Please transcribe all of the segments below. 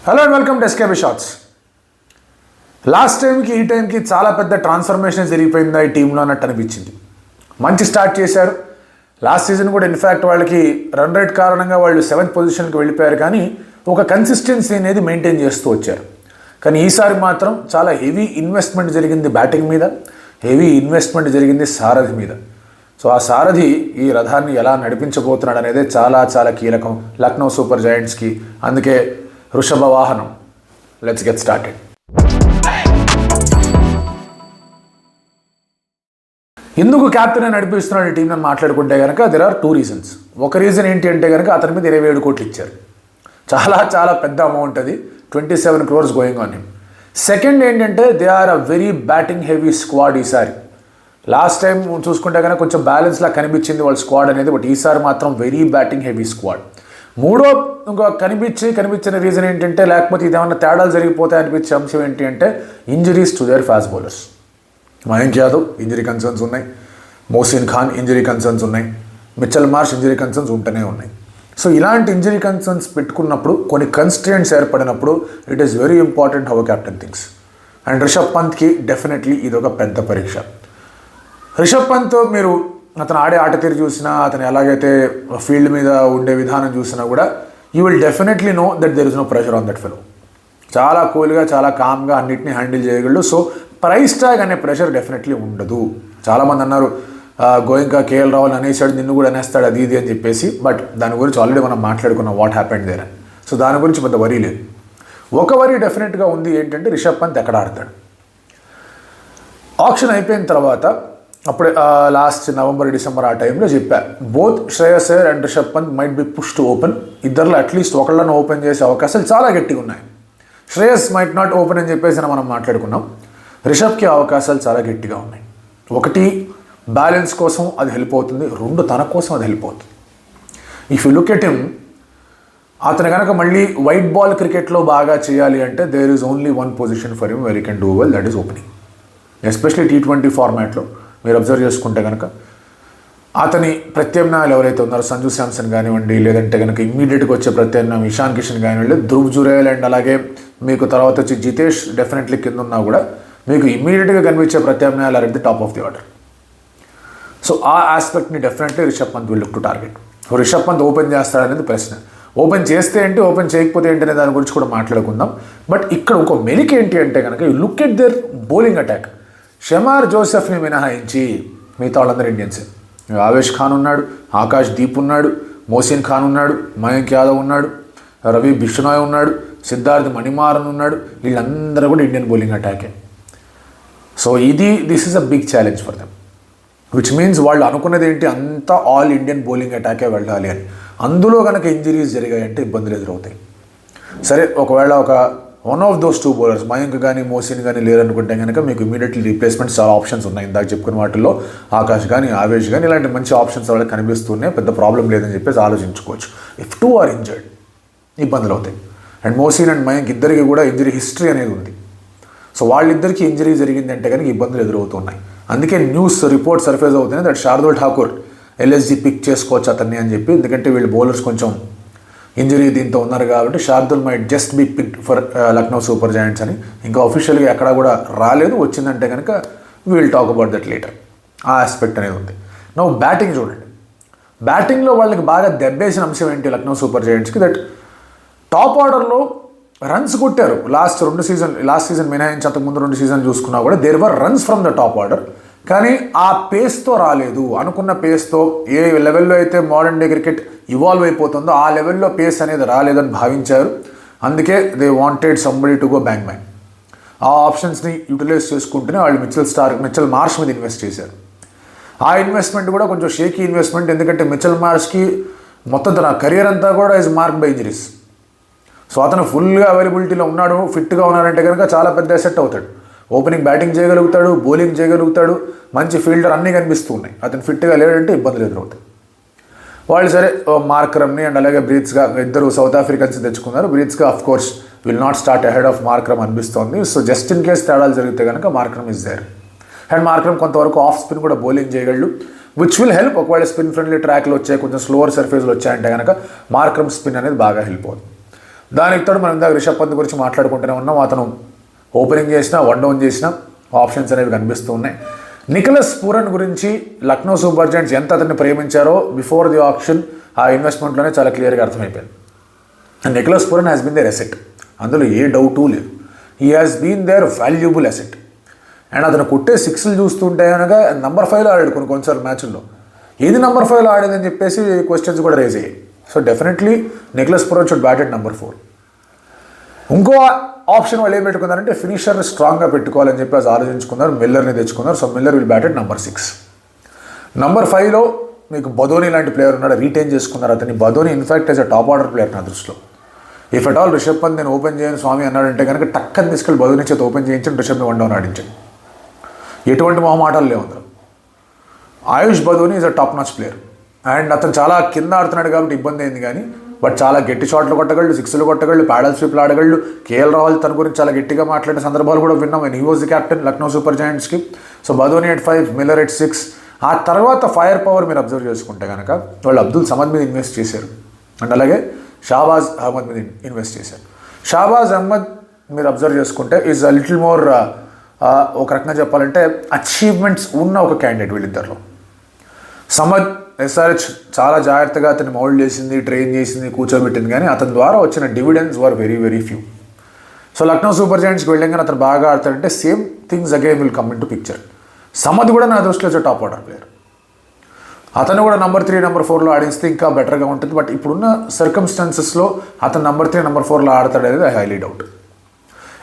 Hello and welcome to SKB shots. Last టైంకి ఈ టైంకి చాలా పెద్ద ట్రాన్స్ఫర్మేషన్ జరిగిపోయిందా ఈ టీంలో అన్నట్టు అనిపించింది. మంచి స్టార్ట్ చేశారు. లాస్ట్ సీజన్ కూడా ఇన్ఫ్యాక్ట్ వాళ్ళకి రన్ రేట్ కారణంగా వాళ్ళు 7th పొజిషన్కి వెళ్ళిపోయారు, కానీ ఒక కన్సిస్టెన్సీ అనేది మెయింటైన్ చేస్తూ వచ్చారు. కానీ ఈసారి మాత్రం చాలా హెవీ ఇన్వెస్ట్మెంట్ జరిగింది బ్యాటింగ్ మీద, హెవీ ఇన్వెస్ట్మెంట్ జరిగింది సారథి మీద. సో ఆ సారథి ఈ రథాన్ని ఎలా నడిపించబోతున్నాడు అనేది చాలా చాలా కీలకం లక్నో సూపర్ జైంట్స్కి. అందుకే వృషభ వాహనం. Let's get started. ఎందుకు క్యాప్టెన్ నడిపిస్తున్నాడు ఈ టీంని మాట్లాడుకుంటే కనుక దెర్ ఆర్ 2 రీజన్స్. ఒక రీజన్ ఏంటి అంటే కనుక అతని మీద 27 కోట్లు ఇచ్చారు. చాలా చాలా పెద్ద అమౌంట్ అది. 27 crores going on him. Second ఏంటంటే they are a very batting heavy squad ఈసారి. లాస్ట్ టైం చూసుకుంటే కనుక కొంచెం బ్యాలెన్స్లా కనిపించింది వాళ్ళ స్క్వాడ్ అనేది, బట్ ఈసారి మాత్రం వెరీ బ్యాటింగ్ హెవీ స్క్వాడ్. మూడో ఇంకా కనిపించిన రీజన్ ఏంటంటే, లేకపోతే ఇదేమన్నా తేడాలు జరిగిపోతాయి అనిపించే అంశం ఏంటి అంటే injuries to their fast bowlers. Mayank Yadav injury concerns ఉన్నాయి, మోసిన్ ఖాన్ ఇంజరీ కన్సర్న్స్ ఉన్నాయి, మిచెల్ మార్ష్ ఇంజరీ కన్సర్న్స్ ఉంటూనే ఉన్నాయి. సో ఇలాంటి ఇంజరీ కన్సర్న్స్ పెట్టుకున్నప్పుడు, కొన్ని కన్స్ట్రెంట్స్ ఏర్పడినప్పుడు it is very important how captain things. And Rishabh పంత్కి డెఫినెట్లీ ఇది ఒక పెద్ద పరీక్ష. రిషబ్ పంత్ మీరు అతను ఆడే ఆట తీరు చూసినా, అతను ఎలాగైతే ఫీల్డ్ మీద ఉండే విధానం చూసినా కూడా you will definitely know that there is no pressure on that fellow. చాలా కూల్గా చాలా కామ్గా అన్నింటినీ హ్యాండిల్ చేయగలడు. సో ప్రైస్ ట్యాగ్ అనే ప్రెషర్ డెఫినెట్లీ ఉండదు. చాలామంది అన్నారు గోయింకా కేఎల్ రాహుల్ అనేసాడు, నిన్ను కూడా అనేస్తాడు అది ఇది అని చెప్పేసి. బట్ దాని గురించి ఆల్రెడీ మనం మాట్లాడుకున్నాం వాట్ హ్యాపెండ్ దేర్ అని. సో దాని గురించి పెద్ద వరీ లేదు. ఒక వరీ డెఫినెట్గా ఉంది ఏంటంటే రిషబ్ పంత్ ఎక్కడ ఆడతాడు. ఆప్షన్ అయిపోయిన తర్వాత అప్పుడే లాస్ట్ నవంబర్ డిసెంబర్ ఆ టైంలో చెప్పారు, both Shreyas Iyer and Rishabh Pant might be push to open. ఇద్దరిలో అట్లీస్ట్ ఒకళ్ళను ఓపెన్ చేసే అవకాశాలు చాలా గట్టిగా ఉన్నాయి. శ్రేయస్ మైట్ నాట్ ఓపెన్ అని చెప్పేసి మనం మాట్లాడుకున్నాం. రిషబ్కి అవకాశాలు చాలా గట్టిగా ఉన్నాయి. ఒకటి బ్యాలెన్స్ కోసం అది హెల్ప్ అవుతుంది, 2 తన కోసం అది హెల్ప్ అవుతుంది. If you look at him, అతను కనుక మళ్ళీ వైట్ బాల్ క్రికెట్లో బాగా చేయాలి అంటే there is only 1 position for him where you can do well, that is opening. Especially T20 ఫార్మాట్లో మీరు అబ్జర్వ్ చేసుకుంటే కనుక అతని ప్రత్యామ్నాయాలు ఎవరైతే ఉన్నారో, సంజు శాంసన్ కానివ్వండి, లేదంటే కనుక ఇమ్మీడియట్గా వచ్చే ప్రత్యామ్నాయం ఇషాన్ కిషన్ కానివ్వండి, ధ్రువ్ జురేల్ అండ్ అలాగే మీకు తర్వాత వచ్చి జితేష్ డెఫినెట్లీ కింద ఉన్నా కూడా మీకు ఇమ్మీడియట్గా కనిపించే ప్రత్యామ్నాయాలు are at the top of the order. So ఆ ఆస్పెక్ట్ని definitely Rishabh Pant will look to target. Rishabh Pant open చేస్తాడనేది ప్రశ్న. ఓపెన్ చేస్తే ఏంటి, ఓపెన్ చేయకపోతే ఏంటి అనే దాని గురించి కూడా మాట్లాడుకుందాం. బట్ ఇక్కడ ఒక మెలిక ఏంటి అంటే కనుక you look at their bowling attack. Shamar జోసెఫ్ని మినహాయించి మిగతా వాళ్ళందరూ ఇండియన్సే. ఆవేష్ ఖాన్ ఉన్నాడు, ఆకాష్ దీప్ ఉన్నాడు, మోసిన్ ఖాన్ ఉన్నాడు, మయాంక్ యాదవ్ ఉన్నాడు, రవి బిష్ణోయ్ ఉన్నాడు, సిద్ధార్థ్ మణిమారన్ ఉన్నాడు. వీళ్ళందరూ కూడా ఇండియన్ బౌలింగ్ అటాకే. So this is a big challenge for them, which means వాళ్ళు అనుకున్నది ఏంటి, అంతా ఆల్ ఇండియన్ బౌలింగ్ అటాకే వెళ్ళాలి అని. అందులో కనుక ఇంజరీస్ జరిగాయంటే ఇబ్బందులు ఎదురవుతాయి. సరే ఒకవేళ ఒక one of those 2 bowlers Mayank కానీ మోసిన్ కానీ లేరనుకుంటే కనుక మీకు ఇమీడియట్లీ రీప్లేస్మెంట్స్ చాలా ఆప్షన్స్ ఉన్నాయి. ఇందాక చెప్పుకున్న వాటిల్లో ఆకాష్ కానీ ఆవేష్ కానీ ఇలాంటి మంచి ఆప్షన్స్ వాళ్ళకి కనిపిస్తున్నాయి. పెద్ద ప్రాబ్లం లేదని చెప్పేసి ఆలోచించుకోవచ్చు. ఇఫ్ 2 ఆర్ ఇంజర్డ్ ఇబ్బందులు అవుతాయి. అండ్ మోసిన్ అండ్ మయాంక్ ఇద్దరికి కూడా ఇంజరీ హిస్టరీ అనేది ఉంది. సో వాళ్ళిద్దరికీ ఇంజరీ జరిగిందంటే కనుక ఇబ్బందులు ఎదురవుతున్నాయి. అందుకే న్యూస్ రిపోర్ట్ సర్ఫేస్ అవుతుంది that Shardul Thakur LSG pick చేసుకోవచ్చు అతన్ని అని చెప్పి. ఎందుకంటే వీళ్ళు బౌలర్స్ కొంచెం ఇంజరీ దీంతో ఉన్నారు కాబట్టి Shardul might just be pick for Lucknow Super Giants అని. ఇంకా అఫీషియల్గా ఎక్కడా కూడా రాలేదు. వచ్చిందంటే కనుక will talk about that later. ఆ ఆస్పెక్ట్ అనేది ఉంది. నౌ బ్యాటింగ్ చూడండి. బ్యాటింగ్లో వాళ్ళకి బాగా దెబ్బేసిన అంశం ఏంటి లక్నో సూపర్ జైంట్స్కి, దట్ టాప్ ఆర్డర్లో రన్స్ కొట్టారు. లాస్ట్ సీజన్ మినహాయించి అంతకుముందు 2 సీజన్లు చూసుకున్నా కూడా there were runs from the top order. కానీ ఆ పేస్తో రాలేదు. అనుకున్న పేస్తో ఏ లెవెల్లో అయితే మోడర్న్ డే క్రికెట్ ఇవాల్వ్ అయిపోతుందో ఆ లెవెల్లో పేస్ అనేది రాలేదని భావించారు. అందుకే they wanted somebody to go bang man. ఆ ఆప్షన్స్ని యూటిలైజ్ చేసుకుంటూనే వాళ్ళు మిచెల్ మార్ష్ మీద ఇన్వెస్ట్ చేశారు. ఆ ఇన్వెస్ట్మెంట్ కూడా కొంచెం షేకీ ఇన్వెస్ట్మెంట్. ఎందుకంటే మిచెల్ మార్ష్కి మొత్తం తన కెరియర్ అంతా కూడా is mark by injuries. So అతను ఫుల్గా అవైలబిలిటీలో ఉన్నాడు, ఫిట్గా ఉన్నాడంటే కనుక చాలా పెద్ద అసెట్ అవుతాడు. ఓపెనింగ్ బ్యాటింగ్ చేయగలుగుతాడు, బౌలింగ్ చేయగలుగుతాడు, మంచి ఫీల్డర్, అన్నీ కనిపిస్తూ ఉన్నాయి. అతను ఫిట్గా లేడంటే ఇబ్బందులు ఎదురవుతాయి. వాళ్ళు సరే మార్క్రమ్ని అండ్ అలాగే బ్రీత్స్గా ఇద్దరు సౌత్ ఆఫ్రికన్స్ తెచ్చుకున్నారు. బ్రీత్స్గా of course will not start ahead of Markram అనిపిస్తోంది. సో జస్ట్ ఇన్ కేస్ తేడాలు జరిగితే కనుక Markram is there. And Markram కొంతవరకు ఆఫ్ స్పిన్ కూడా బౌలింగ్ చేయగలడు, విచ్ విల్ హెల్ప్. ఒకవేళ స్పిన్ ఫ్రెండ్లీ ట్రాక్లు వచ్చాయి, కొంచెం స్లోవర్ సర్ఫేస్లు వచ్చాయంటే కనుక మార్క్రమ్ స్పిన్ అనేది బాగా హెల్ప్ అవుతుంది. దానికి తోడు మనం ఇందాక రిషబ్ పంత్ గురించి మాట్లాడుకుంటూనే ఉన్నాం. అతను ఓపెనింగ్ చేసినా, వన్ డౌన్ చేసినా ఆప్షన్స్ అనేవి కనిపిస్తూ ఉన్నాయి. నికోలస్ పూరన్ గురించి లక్నో సూపర్ జైంట్స్ ఎంత అతన్ని ప్రేమించారో బిఫోర్ ది ఆప్షన్ ఆ ఇన్వెస్ట్మెంట్లోనే చాలా క్లియర్గా అర్థమైపోయింది. Nicholas Pooran has been their asset, అందులో ఏ డౌటు లేదు. He has been their valuable asset. And అతను కొట్టే సిక్స్లు చూస్తుంటే కనుక నంబర్ 5లో ఆడాడు కొన్నిసార్లు మ్యాచ్ల్లో. ఏది నంబర్ 5లో ఆడేదని చెప్పేసి క్వశ్చన్స్ కూడా రేజ్ అయ్యాయి. So definitely Nicholas Pooran should bat at number 4. ఇంకో ఆప్షన్ వాళ్ళు ఏం పెట్టుకున్నారంటే ఫినిషర్ స్ట్రాంగ్గా పెట్టుకోవాలని చెప్పి అది ఆలోచించుకున్నారు. మిల్లర్ని తెచ్చుకున్నారు. So Miller will bat at number 6. Number 5లో మీకు బదోని లాంటి ప్లేయర్ ఉన్నాడు, రీటైన్ చేసుకున్నారు అతన్ని. Badoni in fact as a top order player నా దృష్టిలో. If at all Rishabh Pant నేను ఓపెన్ చేయను స్వామి అన్నాడంటే కనుక టక్కని తీసుకెళ్ళి బదోని చేత ఓపెన్ చేయించండి, రిషబ్ని వన్ డౌన్ ఆడించండి. ఎటువంటి మొహమాటాలు లేవు అందులో. Ayush Badoni is a top notch player. And అతను చాలా కింద ఆడుతున్నాడు కాబట్టి ఇబ్బంది అయింది కానీ, బట్ చాలా గట్టి షాట్లు కొట్టగలడు, సిక్స్లు కొట్టగలడు, ప్యాడల్ స్వీప్లు ఆడగలడు. కేఎల్ రాహుల్ తన గురించి చాలా గట్టిగా మాట్లాడిన సందర్భాలు కూడా విన్నాం. He was the captain Lucknow super జైంట్స్కి. So Badoni at 5, Miller at 6. ఆ తర్వాత ఫైర్ పవర్ మీరు అబ్జర్వ్ చేసుకుంటే కనుక వాళ్ళు అబ్దుల్ సమద్ మీద ఇన్వెస్ట్ చేశారు. అండ్ అలాగే షాబాజ్ అహ్మద్ మీద ఇన్వెస్ట్ చేశారు. షాబాజ్ అహ్మద్ మీరు అబ్జర్వ్ చేసుకుంటే ఈజ్ అ లిటిల్ మోర్ ఒక రకంగా చెప్పాలంటే అచీవ్మెంట్స్ ఉన్న ఒక క్యాండిడేట్ వీళ్ళిద్దరిలో. సమద్ ఎస్ఆర్హెచ్ చాలా జాగ్రత్తగా అతన్ని మౌల్డ్ చేసింది, ట్రైన్ చేసింది, కూర్చోబెట్టింది, కానీ అతని ద్వారా వచ్చిన dividends were very very few. So Lucknow super జైంట్స్కి వెళ్ళంగానే అతను బాగా ఆడతాడంటే same things again will come into picture. Samad కూడా నా దృష్టిలో టాప్ ఆర్డర్ ప్లేయర్. అతను కూడా నంబర్ 3, నంబర్ 4లో ఆడిస్తే ఇంకా బెటర్గా ఉంటుంది. బట్ ఇప్పుడున్న సర్కమ్స్టాన్సెస్లో అతను నంబర్ 3, నంబర్ 4లో ఆడతాడు అనేది హైలీ డౌట్.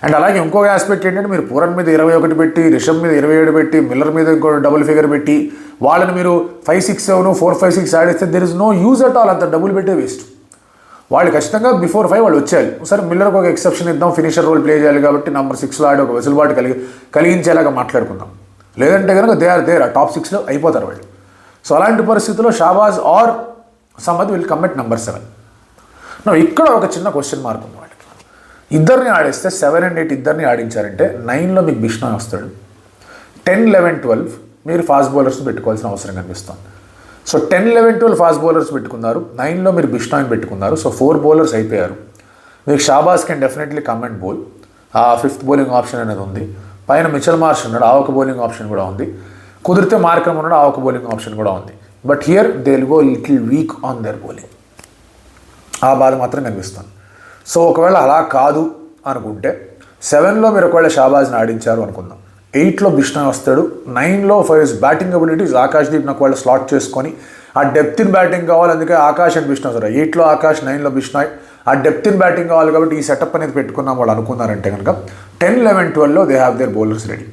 అండ్ అలాగే ఇంకొక ఆస్పెక్ట్ ఏంటంటే మీరు పూరన్ మీద 21 పెట్టి, రిషబ్ మీద 27 పెట్టి, మిల్లర్ మీద ఇంకో డబుల్ ఫిగర్ పెట్టి వాళ్ళని మీరు 5-6-7, 4-5-6 ఆడిస్తే there is no use at all. అంత డబుల్ పెట్టే వేస్ట్. వాళ్ళు ఖచ్చితంగా బిఫోర్ 5 వాళ్ళు వచ్చేయాలి. సరే మిల్లర్కి ఒక ఎక్సెప్షన్ ఇద్దాం, ఫినిషర్ రోల్ ప్లే చేయాలి కాబట్టి నంబర్ 6లో ఆడి ఒక వెసులుబాటు కలిగించేలాగా మాట్లాడుకుందాం. లేదంటే కనుక దే ఆర్ ఆ టాప్ 6లో అయిపోతారు వాళ్ళు. సో అలాంటి పరిస్థితుల్లో Shahbaz or Samad will come at number 7. ఇక్కడ ఒక చిన్న క్వశ్చన్ మార్క్ ఉంది వాళ్ళకి. ఇద్దరిని ఆడేస్తే 7 and 8 ఇద్దరిని ఆడించారంటే 9లో మీకు బిష్నాయ్ వస్తాడు. 10, 11, 12 మీరు ఫాస్ట్ బౌలర్స్ని పెట్టుకోవాల్సిన అవసరం కనిపిస్తుంది. సో 10, 11, 12 ఫాస్ట్ బౌలర్స్ పెట్టుకున్నారు, 9లో మీరు బిష్నాయ్ని పెట్టుకున్నారు. సో 4 బౌలర్స్ అయిపోయారు. మీకు Shahbaz can definitely come and bowl. ఆ 5th బౌలింగ్ ఆప్షన్ అనేది ఉంది. పైన మిచెల్ మార్ష్ ఉన్నాడు, ఆ ఒక బౌలింగ్ ఆప్షన్ కూడా ఉంది. కుదిరితే మార్కమ్ ఉన్నాడు, ఆ ఒక బౌలింగ్ ఆప్షన్ కూడా ఉంది. But here they will go little week on their bowling. ఆ బాల్ మాత్రం కనిపిస్తుంది. సో ఒకవేళ అలా కాదు అనుకుంటే 7లో మీరు ఒకవేళ షాబాజ్ని ఆడించారు అనుకుందాం, 8లో బిష్నాయ్ వస్తాడు, 9లో for his batting abilities Akashdeep నాకు ఒకవేళ స్లాట్ చేసుకొని ఆ డెప్త్ ఇన్ బ్యాటింగ్ కావాలి, అందుకే ఆకాష్ అండ్ బిష్నాయ్ వస్తారు. 8లో ఆకాష్, 9లో బిష్నాయ్. ఆ డెప్త్ ఇన్ బ్యాటింగ్ కావాలి కాబట్టి ఈ సెటప్ అనేది పెట్టుకున్నాం వాళ్ళు అనుకున్నారంటే కనుక 10, 11, 12లో they have their bowlers ready.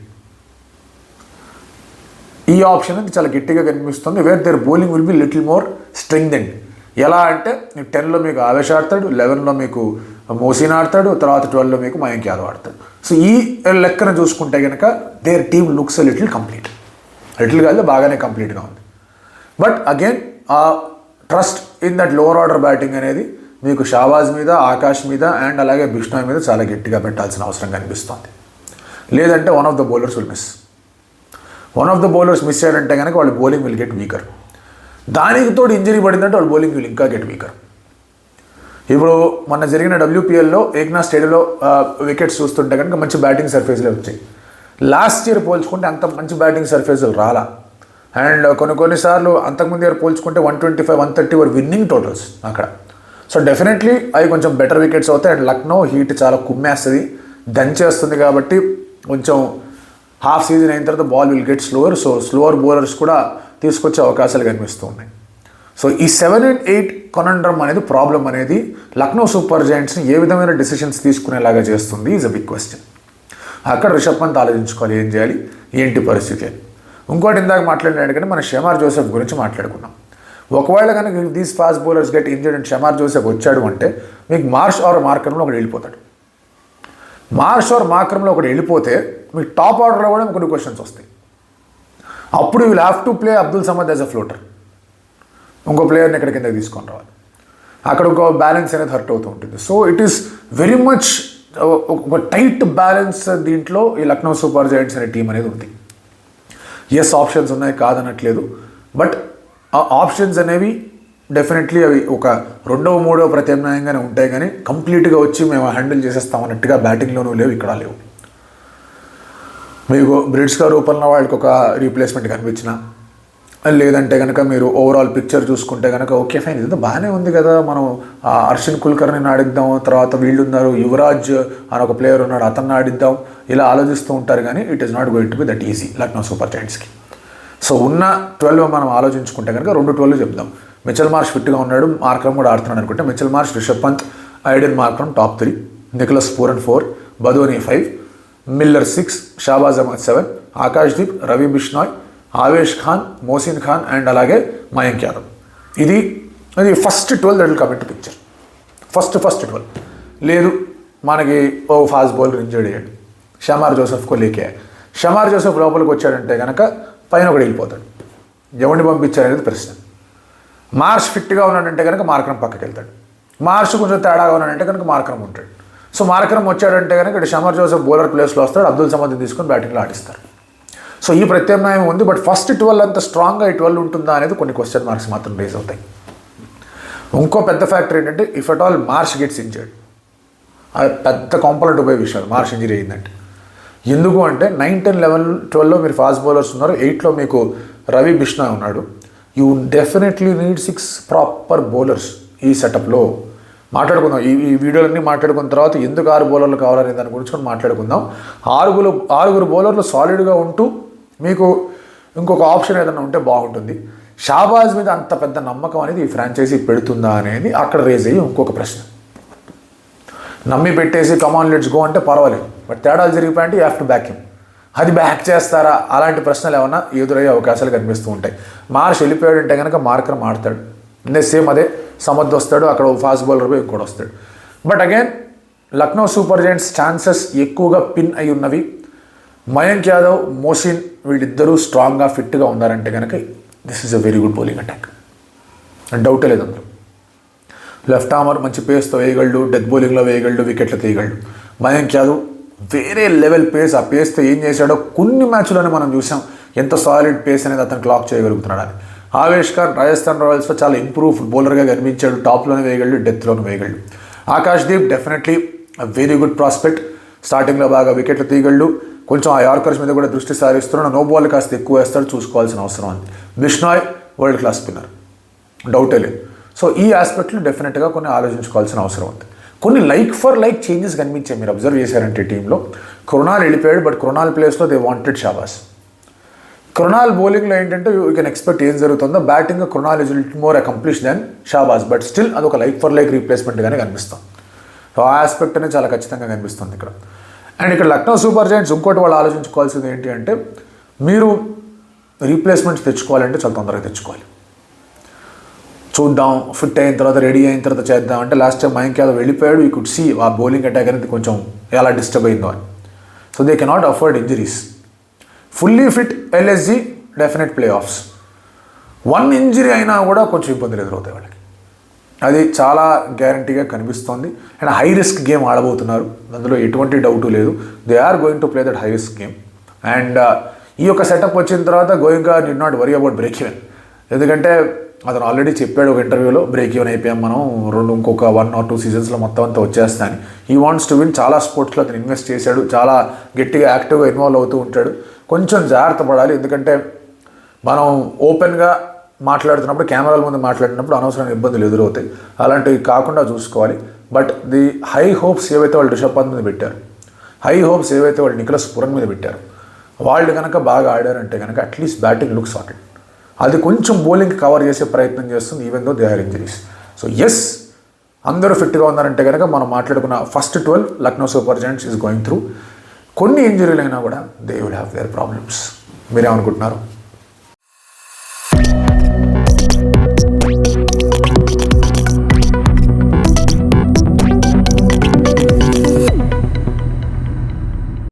ఈ ఆప్షన్ అనేది చాలా గట్టిగా కనిపిస్తుంది. Where their bowling will be little more strengthened. ఎలా అంటే 10లో మీకు ఆవేశ్ ఆడతాడు, 11లో మీకు మోసిన్ ఆడతాడు, తర్వాత 12లో మీకు మయాంక్ యాదవ్ ఆడతాడు. సో ఈ లెక్కన చూసుకుంటే కనుక there team looks little complete. Little కాదు, బాగానే కంప్లీట్గా ఉంది. బట్ అగైన్ ఆ trust in that lower order batting అనేది మీకు షాబాజ్ మీద, ఆకాష్ మీద అండ్ అలాగే బిష్నాయ్ మీద చాలా గట్టిగా పెట్టాల్సిన అవసరం కనిపిస్తుంది. లేదంటే one of the bowlers will miss. One of the bowlers miss అయ్యారంటే కనుక వాళ్ళ బౌలింగ్ విల్ గెట్ వీకర్. దానికి తోడు ఇంజరీ పడిందంటే వాళ్ళ బౌలింగ్ విల్ ఇంకా గెట్ వీకర్. ఇప్పుడు మొన్న జరిగిన WPLలో ఏక్నాథ్ స్టేడియంలో వికెట్స్ చూస్తుంటే కనుక మంచి బ్యాటింగ్ సర్ఫేస్లే వచ్చాయి. లాస్ట్ ఇయర్ పోల్చుకుంటే అంత మంచి బ్యాటింగ్ సర్ఫేస్లు రాలా. అండ్ కొన్నిసార్లు అంతకుముందు ఇయర్ పోల్చుకుంటే 125, 130 వర్ విన్నింగ్ టోటల్స్ అక్కడ. సో డెఫినెట్లీ అవి కొంచెం బెటర్ వికెట్స్ అవుతాయి. అండ్ లక్నో హీట్ చాలా కుమ్మేస్తుంది, దంచేస్తుంది కాబట్టి కొంచెం హాఫ్ సీజన్ అయిన తర్వాత ball will get slower. So slower bowlers కూడా తీసుకొచ్చే అవకాశాలు కనిపిస్తూ ఉన్నాయి. సో ఈ 7 and 8 కొనండ్రమ్ అనేది ప్రాబ్లం అనేది లక్నో సూపర్ జైంట్స్ని ఏ విధమైన డెసిషన్స్ తీసుకునేలాగా చేస్తుంది ఈజ్ అ బిగ్ క్వశ్చన్. అక్కడ రిషబ్ పంత్ ఆలోచించుకోవాలి ఏం చేయాలి, ఏంటి పరిస్థితి అని. ఇంకోటి ఇందాక మాట్లాడినట్టుగానే మన షమార్ జోసెఫ్ గురించి మాట్లాడుకున్నాం. ఒకవేళ కనుక these fast bowlers get injured and Shamar Joseph వచ్చాడు అంటే మీకు మార్ష్ ఆర్ మార్కరంలో ఒకటి వెళ్ళిపోతాడు. మార్ష్ ఆర్ మార్కరంలో ఒకటి వెళ్ళిపోతే మీకు టాప్ ఆర్డర్లో కూడా కొన్ని క్వశ్చన్స్ వస్తాయి. అప్పుడు will have to play Abdul Samad as a floater. ఇంకో ప్లేయర్ని ఎక్కడ కిందకి తీసుకొని రావాలి. అక్కడ ఒక బ్యాలెన్స్ అనేది హర్ట్ అవుతూ ఉంటుంది. So it is very much ఒక టైట్ బ్యాలెన్స్ దీంట్లో ఈ లక్నో సూపర్ జైంట్స్ అనే టీం అనేది ఉంది. ఎస్ ఆప్షన్స్ ఉన్నాయి కాదనట్లేదు, బట్ ఆ ఆప్షన్స్ అనేవి డెఫినెట్లీ అవి ఒక రెండవ మూడవ ప్రత్యామ్నాయంగానే ఉంటాయి, కానీ కంప్లీట్గా వచ్చి మేము హ్యాండిల్ చేసేస్తాం అన్నట్టుగా బ్యాటింగ్లోనూ లేవు, ఇక్కడ లేవు. మీకు బ్రిడ్స్గా రూపంలో వాళ్ళకి ఒక రీప్లేస్మెంట్ కనిపించిన, లేదంటే కనుక మీరు ఓవరాల్ పిక్చర్ చూసుకుంటే కనుక ఓకే ఫైన్, ఇదంతా బాగానే ఉంది కదా, మనం హర్షిన్ కుల్కర్ని ఆడిద్దాం, తర్వాత వీళ్ళు ఉన్నారు, యువరాజ్ అని ఒక ప్లేయర్ ఉన్నాడు, అతన్ని ఆడిద్దాం, ఇలా ఆలోచిస్తూ ఉంటారు. కానీ it is not going to be that easy Lucknow super జైంట్స్కి. సో ఉన్న 12 మనం ఆలోచించుకుంటే కనుక 2-12 చెప్దాం. మిచెల్ మార్ష్ ఫిట్గా ఉన్నాడు, మార్క్రమ్ కూడా ఆడుతున్నాడు అనుకుంటే Mitchell Marsh, Rishabh Pant, Aiden Markram top 3, Nicholas Pooran 4, Badoni 5, Miller 6, Shahbaz Ahmed 7, Akashdeep, Ravi Bishnoi, Avesh Khan, Mohsin Khan and అలాగే మయాంక్ యాదవ్. ఇది first 12 that will come into picture. First 12 లేదు, మనకి ఓ ఫాస్ట్ బౌలర్ ఇంజర్డ్ అయ్యాడు, షమార్ జోసెఫ్కో లేకే, షమార్ జోసెఫ్ లోపలికి వచ్చాడంటే కనుక పైన కూడా వెళ్ళిపోతాడు, ఎవరిని పంపించారనేది ప్రశ్న. మార్ష్ ఫిట్గా ఉన్నాడంటే కనుక మార్క్రమ్ పక్కకి వెళ్తాడు, మార్ష్ కొంచెం తేడాగా ఉన్నాడంటే కనుక మార్క్రమ్ ఉంటాడు. సో మార్క్రమ్ వచ్చాడంటే కనుక ఇక్కడ షమర్ జోసెఫ్ బౌలర్ ప్లేస్లో వస్తాడు, అబ్దుల్ సమద్ని తీసుకొని బ్యాటింగ్లో ఆడిస్తారు. సో ఈ ప్రత్యామ్నాయం ఉంది, బట్ ఫస్ట్ 12 అంత స్ట్రాంగ్గా ఈ 12 ఉంటుందా అనేది కొన్ని క్వశ్చన్ మార్క్స్ మాత్రం రేజ్ అవుతాయి. ఇంకో పెద్ద ఫ్యాక్టర్ ఏంటంటే if at all Marsh gets injured, అది పెద్ద కాంపోనెంట్ పోయే విషయాలు మార్ష్ ఇంజరీ అయిందంటే. ఎందుకు అంటే 9, 10, 11, 12లో మీరు ఫాస్ట్ బౌలర్స్ ఉన్నారు, 8లో మీకు రవి బిష్నాయ్ ఉన్నాడు. You definitely need 6 proper bowlers ఈ సెటప్లో. మాట్లాడుకుందాం, ఈ వీడియోలన్నీ మాట్లాడుకున్న తర్వాత ఎందుకు 6 బౌలర్లు కావాలనే దాని గురించి కూడా మాట్లాడుకుందాం. 6 బౌలర్లు సాలిడ్గా ఉంటూ మీకు ఇంకొక ఆప్షన్ ఏదైనా ఉంటే బాగుంటుంది. షాబాజ్ మీద అంత పెద్ద నమ్మకం అనేది ఈ ఫ్రాంచైజీ పెడుతుందా అనేది అక్కడ రేజ్ అయ్యి ఇంకొక ప్రశ్న. నమ్మి పెట్టేసి కమాన్ లెట్స్ గో అంటే పర్వాలేదు, బట్ తేడాలు జరిగిపోయాయంటే you have to back him. అది బ్యాక్ చేస్తారా, అలాంటి ప్రశ్నలు ఏమన్నా ఎదురయ్యే అవకాశాలు కనిపిస్తూ ఉంటాయి. మార్ష్ వెళ్ళిపోయాడంటే కనుక మార్క్రమ్ ఆడతాడు, సేమ్ అదే సమద్ వస్తాడు, అక్కడ ఫాస్ట్ బౌలర్ పోయి ఇంకోటి వస్తాడు. But again Lucknow Super Giants chances ఎక్కువగా పిన్ అయి ఉన్నవి. మయాంక్ యాదవ్, మోసిన్ వీళ్ళిద్దరూ స్ట్రాంగ్గా ఫిట్గా ఉన్నారంటే కనుక this is a very good bowling attack, డౌటే లేదు అందులో. లెఫ్ట్ ఆర్మర్ మంచి పేస్తో వేయగలడు, డెత్ బౌలింగ్లో వేయగలడు, వికెట్లు తీయగలడు. మయాంక్ యాదవ్ వేరే లెవెల్ పేస్, ఆ పేస్తో ఏం చేశాడో కొన్ని మ్యాచ్లోనే మనం చూసాం, ఎంత సాలిడ్ పేస్ అనేది అతను క్లాక్ చేయగలుగుతున్నాడు అని. ఆవేష్ ఖాన్ రాజస్థాన్ రాయల్స్లో చాలా ఇంప్రూవ్ బౌలర్గా కనిపించాడు, టాప్లోనే వేయగలడు, డెత్లోనే వేయగలడు. Akashdeep definitely very good prospect, స్టార్టింగ్లో బాగా వికెట్లు తీయగలడు, కొంచెం ఆ యార్కర్స్ మీద కూడా దృష్టి సారిస్తున్నాడు, నో బాల్ కాస్త ఎక్కువ వేస్తాడు, చూసుకోవాల్సిన అవసరం ఉంది. బిష్నాయ్ వరల్డ్ క్లాస్ స్పిన్నర్, డౌటే లేదు. సో ఈ ఆస్పెక్ట్లు డెఫినెట్గా కొన్ని ఆలోచించుకోవాల్సిన అవసరం ఉంది. కొన్ని లైక్ ఫర్ లైక్ చేంజెస్ కనిపించాయి, మీరు అబ్జర్వ్ చేశారంటే టీంలో. కృణాల్ వెళ్ళిపోయాడు, బట్ కృణాల్ ప్లేస్లో దే వాంటెడ్ షాబాజ్. కృణాల్ బౌలింగ్లో ఏంటంటే యూ కెన్ ఎక్స్పెక్ట్ ఏం జరుగుతుందో, batting Krunal is little more accomplish than Shahbaz, but still అదొక లైక్ ఫర్ లైక్ రీప్లేస్మెంట్గానే కనిపిస్తాం. సో ఆ ఆస్పెక్ట్ అనేది చాలా ఖచ్చితంగా కనిపిస్తుంది ఇక్కడ. అండ్ ఇక్కడ లక్నో సూపర్ జైంట్స్ ఇంకోటి వాళ్ళు ఆలోచించుకోవాల్సింది ఏంటి అంటే, మీరు రీప్లేస్మెంట్స్ తెచ్చుకోవాలంటే చాలా తొందరగా తెచ్చుకోవాలి. చూద్దాం, ఫిట్ అయిన తర్వాత రెడీ అయిన తర్వాత చేద్దాం అంటే లాస్ట్ టైం మయాంక్ యాదవ్ వెళ్ళిపోయాడు, యూ కుడ్ సీ ఆ బౌలింగ్ అటాక్ అనేది కొంచెం ఎలా డిస్టర్బ్ అయిందో అని. So they cannot afford injuries. Fully fit LSG definite play offs. 1 injury అయినా కూడా కొంచెం ఇబ్బందులు ఎదురవుతాయి వాళ్ళకి, అది చాలా గ్యారంటీగా కనిపిస్తోంది. అండ్ హై రిస్క్ గేమ్ ఆడబోతున్నారు, అందులో ఎటువంటి డౌటు లేదు. They are going to play that high risk game. And ఈ యొక్క సెటప్ వచ్చిన తర్వాత Goenka need not worry about break even, ఎందుకంటే అతను ఆల్రెడీ చెప్పాడు ఒక ఇంటర్వ్యూలో, బ్రేక్ ఈవెన్ అయిపోయాం మనం, ఇంకొక 1 or 2 సీజన్స్లో మొత్తం అంతా వచ్చేస్తాను. He wants to win. చాలా స్పోర్ట్స్లో అతను ఇన్వెస్ట్ చేశాడు, చాలా గట్టిగా యాక్టివ్గా ఇన్వాల్వ్ అవుతూ ఉంటాడు. కొంచెం జాగ్రత్త పడాలి, ఎందుకంటే మనం ఓపెన్గా మాట్లాడుతున్నప్పుడు, కెమెరాల ముందు మాట్లాడినప్పుడు అనవసరమైన ఇబ్బందులు ఎదురవుతాయి, అలాంటివి కాకుండా చూసుకోవాలి. బట్ ది హై హోప్స్ ఏవైతే వాళ్ళు రిషబ్ పంత్ మీద పెట్టారు, హై హోప్స్ ఏవైతే వాళ్ళు నికోలస్ పూరన్ మీద పెట్టారు, వాళ్ళు కనుక బాగా ఆడారంటే కనుక అట్లీస్ట్ బ్యాటింగ్ లుక్ సార్టెడ్. అది కొంచెం బౌలింగ్ కవర్ చేసే ప్రయత్నం చేస్తుంది, even though they are injuries. So yes, అందరూ ఫిట్గా ఉన్నారంటే కనుక మనం మాట్లాడుకున్న first 12 Lucknow Super Giants is going through. కొన్ని ఇంజరీలు అయినా కూడా they will have their problems. మీరేమనుకుంటున్నారు?